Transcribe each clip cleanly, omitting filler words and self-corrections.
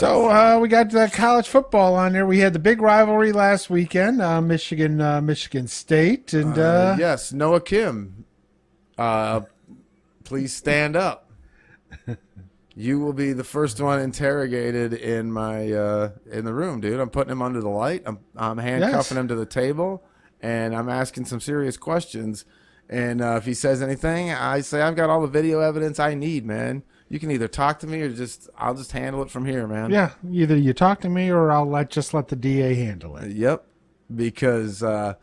So we got college football on there. We had the big rivalry last weekend, Michigan State, and Yes, Noah Kim, uh, please stand up. You will be the first one interrogated in my in the room, dude. I'm putting him under the light. I'm handcuffing yes, him to the table, and I'm asking some serious questions. And if he says anything, I say I've got all the video evidence I need, man. You can either talk to me or I'll just handle it from here, man. yeah. Either you talk to me or I'll let the DA handle it. Yep, because I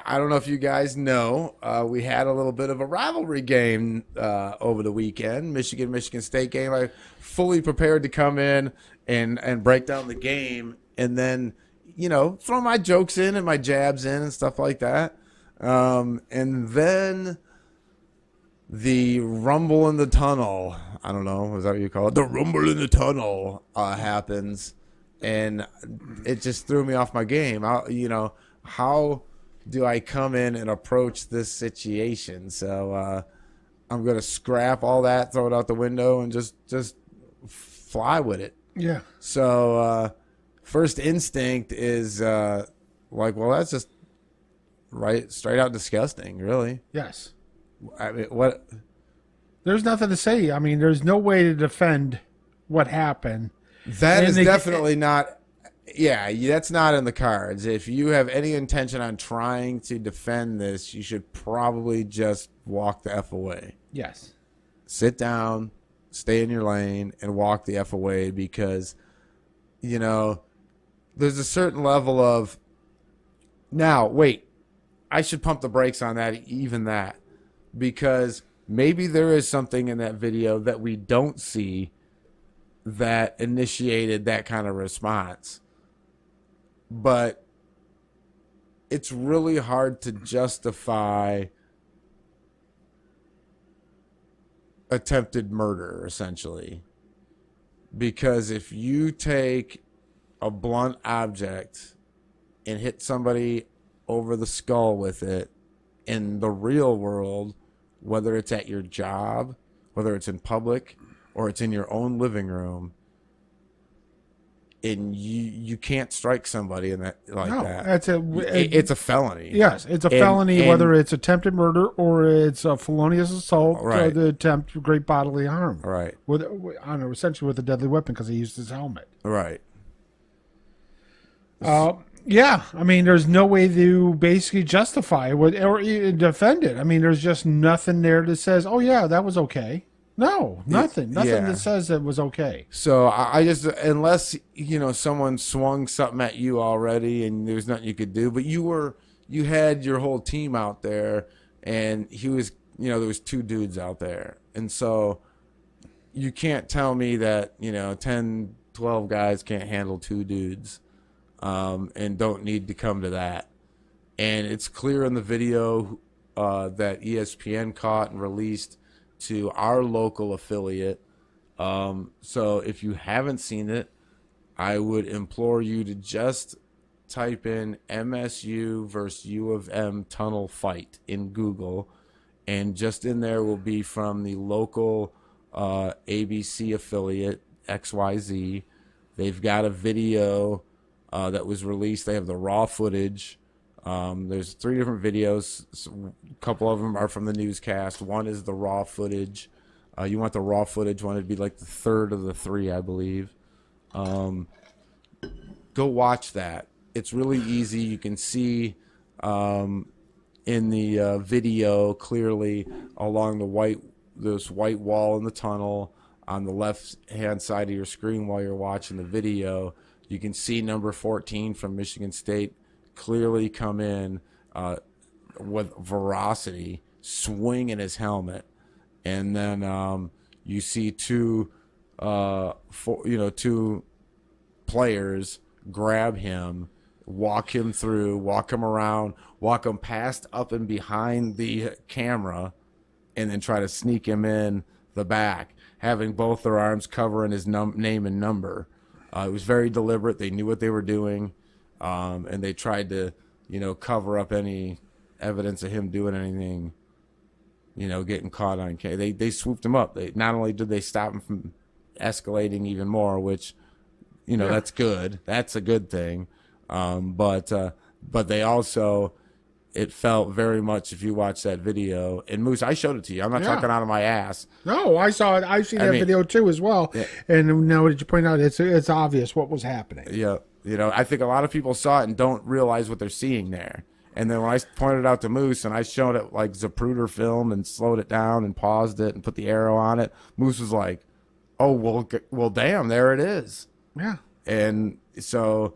don't know if you guys know, we had a little bit of a rivalry game over the weekend, Michigan State game. I fully prepared to come in and break down the game, and then throw my jokes in and my jabs in and stuff like that. And then the rumble in the tunnel. I don't know, is that what you call it? The rumble in the tunnel happens, and it just threw me off my game. How do I come in and approach this situation? So I'm gonna scrap all that, throw it out the window, and just fly with it. Yeah. So first instinct is well, that's just right, straight out disgusting, really. Yes. I mean, what? There's nothing to say. I mean, there's no way to defend what happened. That is definitely not. Yeah, that's not in the cards. If you have any intention on trying to defend this, you should probably just walk the F away. Yes. Sit down, stay in your lane, and walk the F away, because, there's a certain level of, now, wait, I should pump the brakes on that, even that, because maybe there is something in that video that we don't see that initiated that kind of response. But it's really hard to justify attempted murder, essentially. Because if you take a blunt object and hit somebody over the skull with it in the real world, whether it's at your job, whether it's in public, or it's in your own living room, and you can't strike somebody in that that. It's a felony. Yes, it's a felony, whether it's attempted murder or it's a felonious assault or the attempt to great bodily harm. Right. Essentially with a deadly weapon because he used his helmet. Right. Yeah, I mean, there's no way to basically justify it or defend it. I mean, there's just nothing there that says, "Oh yeah, that was okay." No, nothing that says it was okay. So I just, unless someone swung something at you already and there's nothing you could do, but you had your whole team out there, and he was, there was two dudes out there, and so you can't tell me that 10, 12 guys can't handle two dudes. And don't need to come to that. And it's clear in the video that ESPN caught and released to our local affiliate. So if you haven't seen it, I would implore you to just type in MSU versus U of M tunnel fight in Google, and just in there will be from the local ABC affiliate, XYZ. They've got a video that was released. They have the raw footage. There's 3 different videos. A couple of them are from the newscast. One is the raw footage. You want the raw footage one? It'd be like the third of the 3, I believe. Go watch that. It's really easy. You can see in the video clearly along this white wall in the tunnel on the left-hand side of your screen while you're watching the video. You can see number 14 from Michigan State clearly come in with ferocity, swinging his helmet, and then you see two players grab him, walk him through, walk him around, walk him past up and behind the camera, and then try to sneak him in the back, having both their arms covering his name and number. It was very deliberate. They knew what they were doing, and they tried to, cover up any evidence of him doing anything, getting caught on camera. They swooped him up. Not only did they stop him from escalating even more, which You know, Yeah. that's good. That's a good thing. But they also, it felt very much, if you watch that video, and Moose, I showed it to you. I'm not Yeah. talking out of my ass. No, I saw it. I've seen I that mean, video too as well. yeah, And now that you point out, it's obvious what was happening. yeah, you know, I think a lot of people saw it and don't realize what they're seeing there. And then when I pointed it out to Moose and I showed it like Zapruder film and slowed it down and paused it and put the arrow on it, Moose was like, "Oh well, damn, there it is." Yeah. And so,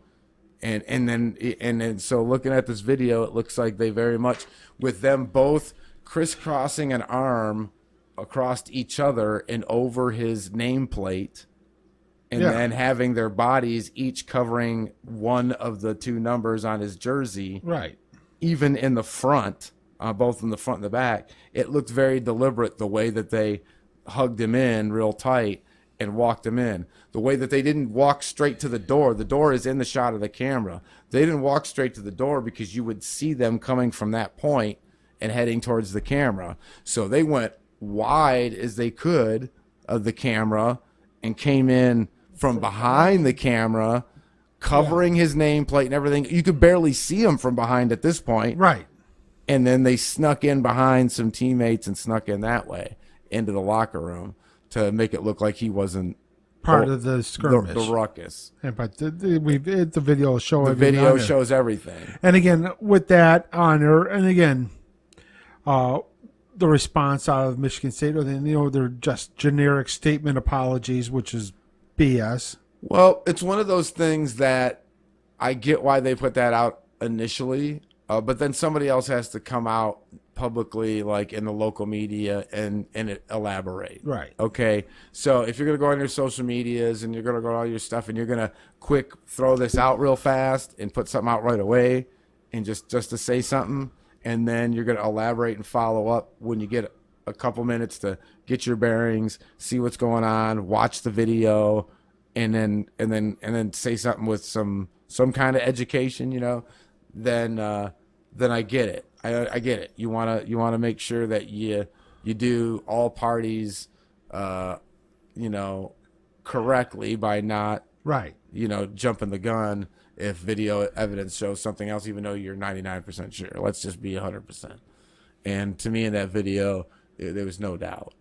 and then so looking at this video, it looks like they very much, with them both crisscrossing an arm across each other and over his nameplate, and Yeah. then having their bodies each covering one of the two numbers on his jersey, Right. even in the front, both in the front and the back. It looked very deliberate the way that they hugged him in real tight and walked him in. The way that they didn't walk straight to the door. The door is in the shot of the camera. They didn't walk straight to the door because you would see them coming from that point and heading towards the camera. So they went wide as they could of the camera and came in from behind the camera, covering his nameplate and everything. You could barely see him from behind at this point. Right. And then they snuck in behind some teammates and snuck in that way into the locker room to make it look like he wasn't Part of the skirmish. the ruckus. But the video will show The everything video on there. shows everything. And again, with that honor, and again, the response out of Michigan State, they're just generic statement apologies, which is BS. Well, it's one of those things that I get why they put that out initially, but then somebody else has to come out publicly, like in the local media, and elaborate. Right. Okay. So if you're going to go on your social medias and you're going to go on all your stuff and you're going to quick throw this out real fast and put something out right away and just to say something, and then you're going to elaborate and follow up when you get a couple minutes to get your bearings, see what's going on, watch the video, and then say something with some kind of education, then I get it. I get it. You wanna make sure that you do all parties, correctly by not, Right. jumping the gun if video evidence shows something else, even though you're 99% sure. Let's just be 100%. And to me, in that video, there was no doubt.